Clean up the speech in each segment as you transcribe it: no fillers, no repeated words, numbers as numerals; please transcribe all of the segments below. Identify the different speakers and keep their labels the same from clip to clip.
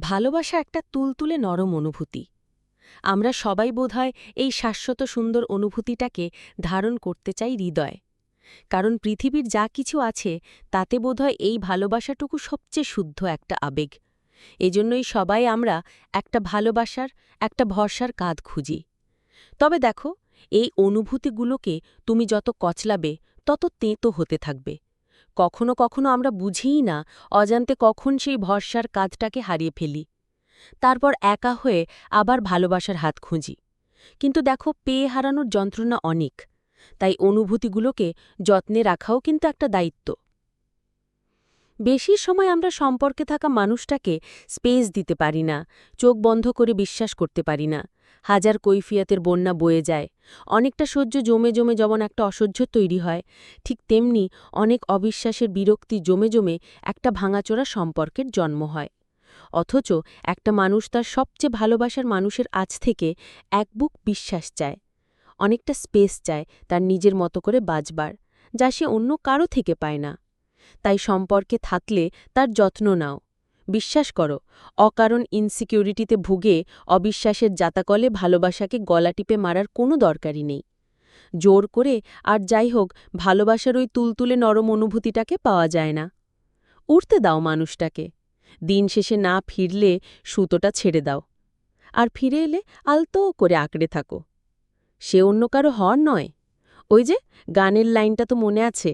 Speaker 1: ভালোবাসা একটা তুলতুলে নরম অনুভূতি। আমরা সবাই বোধহয় এই শাশ্বত সুন্দর অনুভূতিটাকে ধারণ করতে চাই হৃদয়ে। কারণ পৃথিবীর যা কিছু আছে তাতে বোধহয় এই ভালোবাসাটুকু সবচেয়ে শুদ্ধ একটা আবেগ। এজন্যই সবাই আমরা একটা ভালোবাসার, একটা ভরসার কাঁধ খুঁজি। তবে দেখো, এই অনুভূতিগুলোকে তুমি যত কচলাবে তত তেঁতো হতে থাকবে। কখনো কখনো আমরা বুঝিই না অজান্তে কখন সেই ভরসার কাঁধটাকে হারিয়ে ফেলি। তারপর একা হয়ে আবার ভালোবাসার হাত খুঁজি। কিন্তু দেখো, পেয়ে হারানোর যন্ত্রণা অনেক। তাই অনুভূতিগুলোকে যত্নে রাখাও কিন্তু একটা দায়িত্ব। বেশি সময় আমরা সম্পর্কে থাকা মানুষটাকে স্পেস দিতে পারি না, চোখ বন্ধ করে বিশ্বাস করতে পারি না। হাজার কৈফিয়তের বন্যা বয়ে যায়। অনেকটা সহ্য জমে জমে যেমন একটা অসহ্য তৈরি হয়, ঠিক তেমনি অনেক অবিশ্বাসের বিরক্তি জমে জমে একটা ভাঙাচোরা সম্পর্কের জন্ম হয়। অথচ একটা মানুষ তার সবচেয়ে ভালোবাসার মানুষের আজ থেকে এক বুক বিশ্বাস চায়, অনেকটা স্পেস চায় তার নিজের মতো করে বাঁচবার, যা সে অন্য কারো থেকে পায় না। তাই সম্পর্কে থাকলে তার যত্ন নাও। বিশ্বাস করো, অকারণ ইনসিকিউরিটিতে ভুগে অবিশ্বাসের জাতাকলে ভালোবাসাকে গলা টিপে মারার কোনো দরকারই নেই। জোর করে আর যাই হোক, ভালোবাসার ওই তুলতুলে নরম অনুভূতিটাকে পাওয়া যায় না। উড়তে দাও মানুষটাকে। দিন শেষে না ফিরলে সুতোটা ছেড়ে দাও। আর ফিরে এলে আলতো করে আঁকড়ে থাকো। সে অন্য কারো হওয়ার নয়। ওই যে গানের লাইনটা তো মনে আছে,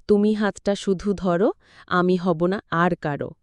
Speaker 1: তুমি হাতটা শুধু ধরো, আমি হব না আর কারো।